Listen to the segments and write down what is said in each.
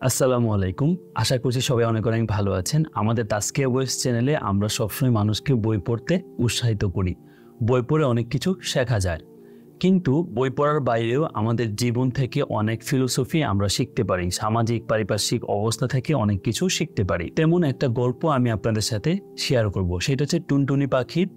আসসালামু আলাইকুম। আশা করছি সবাই অনেক অনেক ভালো আছেন। আমাদের তাসকিয়া বয়েস চ্যানেলে আমরা সবসময় মানুষকে বই পড়তে উৎসাহিত করি। বই পড়ে অনেক কিছু শেখা যায়। কিন্তু বই পড়ার বাইরেও আমাদের জীবন থেকে অনেক ফিলোসফি আমরা শিখতে পারি। সামাজিক পারিপার্শ্বিক অবস্থা থেকে অনেক কিছু শিখতে পারি। তেমন একটা গল্প আমি আপনাদের সাথে শেয়ার করব। সেটা হচ্ছে টুনটুনি পাখির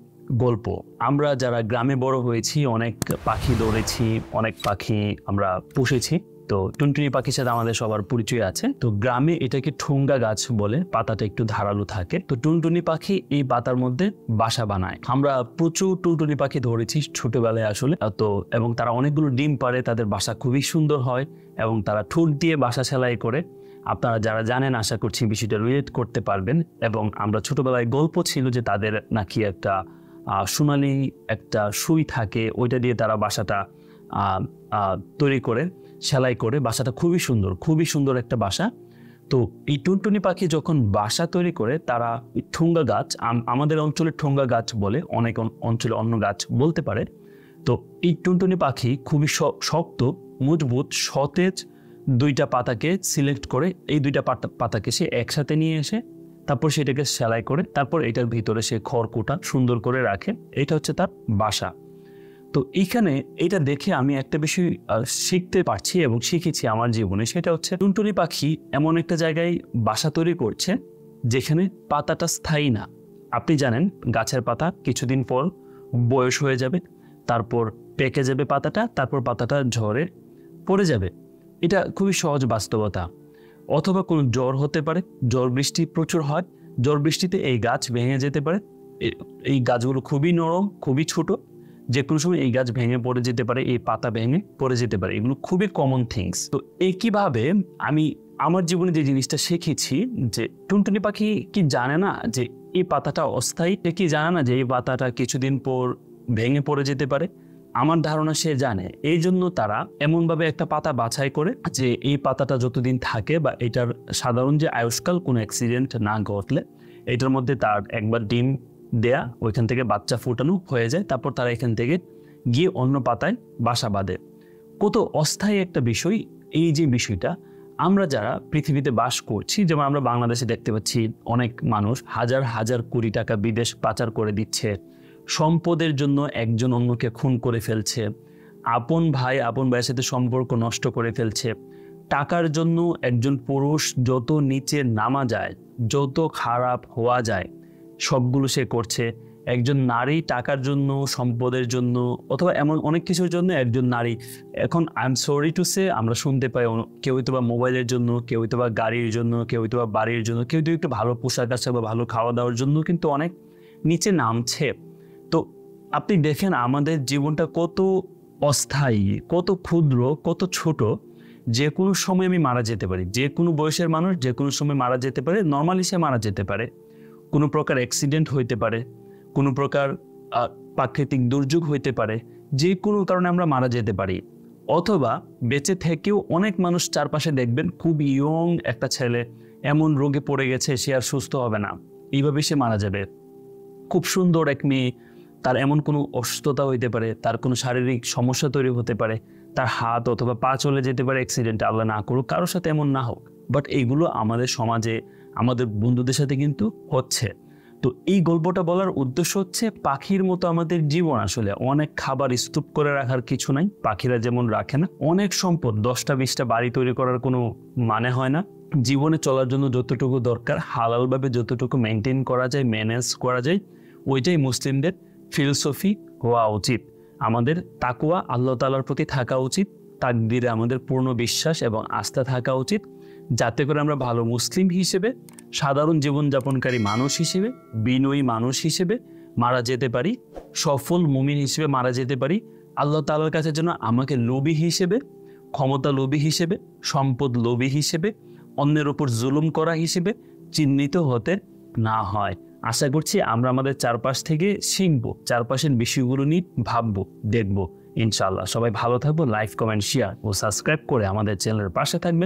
গল্প। আমরা যারা গ্রামে বড় হয়েছি অনেক পাখি ধরেছি, অনেক পাখি আমরা পুষেছি। তো টুনটুনি পাখির সাথে আমাদের সবার পরিচয় আছে। তো গ্রামে এটাকে ঠুঙ্গা গাছ বলে, পাতাটা একটু ধারালো থাকে। তো টুনটুনি পাখি এই পাতার মধ্যে বাসা বানায়। আমরা প্রচুর টুনটুনি পাখি ধরেছি ছোটবেলায় আসলে। তো এবং তারা অনেকগুলো ডিম পাড়ে, তাদের বাসা খুবই সুন্দর হয় এবং তারা ঠোঁট দিয়ে বাসা সেলাই করে। আপনারা যারা জানেন আশা করছি বিষয়টা রিলেট করতে পারবেন। এবং আমরা ছোটবেলায় গল্প ছিল যে তাদের নাকি একটা সোনালি একটা সুই থাকে, ওইটা দিয়ে তারা বাসাটা তৈরি করে, সেলাই করে। বাসাটা খুবই সুন্দর একটা বাসা। তো এই টুনটুনি পাখি যখন বাসা তৈরি করে, তারা ঠুঙ্গা গাছ, আমাদের অঞ্চলে ঠুঙ্গা গাছ বলে, অনেক অঞ্চলে অন্য গাছ বলতে পারে। তো এই টুনটুনি পাখি খুবই শক্ত, মজবুত, সতেজ দুইটা পাতাকে সিলেক্ট করে, এই দুইটা পাতাকে সে একসাথে নিয়ে এসে তারপর সেটাকে সেলাই করে, তারপর এটার ভিতরে সে খড়কুটা সুন্দর করে রাখে। এটা হচ্ছে তার বাসা। তো এইখানে এটা দেখে আমি একটা বিষয় শিখতে পারছি এবং শিখেছি আমার জীবনে। সেটা হচ্ছে টুনটুনি পাখি এমন একটা জায়গায় বাসা তৈরি করছে যেখানে পাতাটা স্থায়ী না। আপনি জানেন গাছের পাতা কিছুদিন পর বয়স হয়ে যাবে, তারপর পেকে যাবে পাতাটা, তারপর পাতাটা ঝরে পড়ে যাবে। এটা খুবই সহজ বাস্তবতা। অথবা কোনো জ্বর হতে পারে, ঝড় বৃষ্টি প্রচুর হয়, ঝড় বৃষ্টিতে এই গাছ ভেঙে যেতে পারে। এই গাছগুলো খুবই নরম, খুবই ছোট, যে কোনো সময় এই গাছ ভেঙে পড়ে যেতে পারে, এই পাতা ভেঙে পড়ে যেতে পারে। এগুলো খুবই কমন থিংস। তো একইভাবে আমি আমার জীবনে যে জিনিসটা শিখেছি যে টুনটুনি পাখি কি জানে না যে এই পাতাটা অস্থায়ী? সে কি জানে না যে এই পাতাটা কিছুদিন পর ভেঙে পড়ে যেতে পারে? আমার ধারণা সে জানে। এই জন্য তারা এমনভাবে একটা পাতা বাছাই করে যে এই পাতাটা যতদিন থাকে, বা এটার সাধারণ যে আয়ুষ্কাল, কোনো অ্যাক্সিডেন্ট না ঘটলে এটার মধ্যে তার একবার ডিম দেয়া, ওইখান থেকে বাচ্চা ফুটানো হয়ে যায়, তারপর তারা এখান থেকে গিয়ে অন্য পাতায় বাসা বাঁধে। কত অস্থায়ী একটা বিষয় এই যে বিষয়টা। আমরা যারা পৃথিবীতে বাস করছি, যেমন আমরা বাংলাদেশে দেখতে পাচ্ছি অনেক মানুষ হাজার হাজার কোটি টাকা বিদেশ পাচার করে দিচ্ছে, সম্পদের জন্য একজন অন্যকে খুন করে ফেলছে, আপন ভাইয়ের সাথে সম্পর্ক নষ্ট করে ফেলছে। টাকার জন্য একজন পুরুষ যত নিচে নামা যায়, যত খারাপ হওয়া যায়, সবগুলো সে করছে। একজন নারী টাকার জন্য, সম্পদের জন্য, অথবা এমন অনেক কিছুর জন্য একজন নারী, এখন I am sorry to say, আমরা শুনতে পাই কেউ হয়তো বা মোবাইলের জন্য, কেউ হয়তো বা গাড়ির জন্য, কেউ হয়তো বা বাড়ির জন্য, কেউ হয়তো একটু ভালো পোশাক আশাক বা ভালো খাওয়া দাওয়ার জন্য কিন্তু অনেক নিচে নামছে। তো আপনি দেখেন আমাদের জীবনটা কত অস্থায়ী, কত ক্ষুদ্র, কত ছোট। যে কোনো সময় আমি মারা যেতে পারি, যে কোনো বয়সের মানুষ যে কোনো সময় মারা যেতে পারে। নর্মালি সে মারা যেতে পারে, কোনো প্রকার অ্যাক্সিডেন্ট হইতে পারে, কোনো প্রকার প্রাকৃতিক দুর্যোগ হইতে পারে, যে কোনো কারণে আমরা মারা যেতে পারি। অথবা বেঁচে থেকেও অনেক মানুষ চারপাশে দেখবেন খুব ইয়ং একটা ছেলে এমন রোগে পড়ে গেছে সে আর সুস্থ হবে না, এইভাবে সে মারা যাবে। খুব সুন্দর এক মেয়ে, তার এমন কোনো অসুস্থতা হইতে পারে, তার কোনো শারীরিক সমস্যা তৈরি হতে পারে, তার হাত অথবা পা চলে যেতে পারে অ্যাক্সিডেন্টে, আল্লাহ না করুক, কারোর সাথে এমন না হোক। বাট এইগুলো আমাদের সমাজে, আমাদের বন্ধুদের সাথে কিন্তু হচ্ছে। তো এই গল্পটা বলার উদ্দেশ্য হচ্ছে পাখির মতো আমাদের জীবন আসলে অনেক খাবার স্তূপ করে রাখার কিছু নাই। পাখিরা যেমন রাখে না অনেক সম্পদ, 10টা 20টা বাড়ি তৈরি করার কোনো মানে হয় না। জীবনে চলার জন্য যতটুকু দরকার হালালভাবে যতটুকু মেনটেন করা যায়, ম্যানেজ করা যায়, ওইটাই মুসলিমদের ফিলোসফি হওয়া উচিত। আমাদের তাকওয়া, আল্লাহ তাআলার প্রতি থাকা উচিত, তাকদীরে আমাদের পূর্ণ বিশ্বাস এবং আস্থা থাকা উচিত, যাতে করে আমরা ভালো মুসলিম হিসেবে, সাধারণ জীবনযাপনকারী মানুষ হিসেবে, বিনয়ী মানুষ হিসেবে মারা যেতে পারি, সফল মুমিন হিসেবে মারা যেতে পারি। আল্লাহ তাআলার কাছে যেন আমাকে লোভী হিসেবে, ক্ষমতা লোভী হিসেবে, সম্পদ লোভী হিসেবে, অন্যের উপর জুলুম করা হিসেবে চিহ্নিত হতে না হয়। আশা করছি আমরা আমাদের চারপাশ থেকে শিখবো, চারপাশের বিষয়গুলো নিয়ে ভাববো, দেখবো। ইনশাআল্লাহ সবাই ভালো থাকবো। লাইক, কমেন্ট, শেয়ার ও সাবস্ক্রাইব করে আমাদের চ্যানেলের পাশে থাকবেন।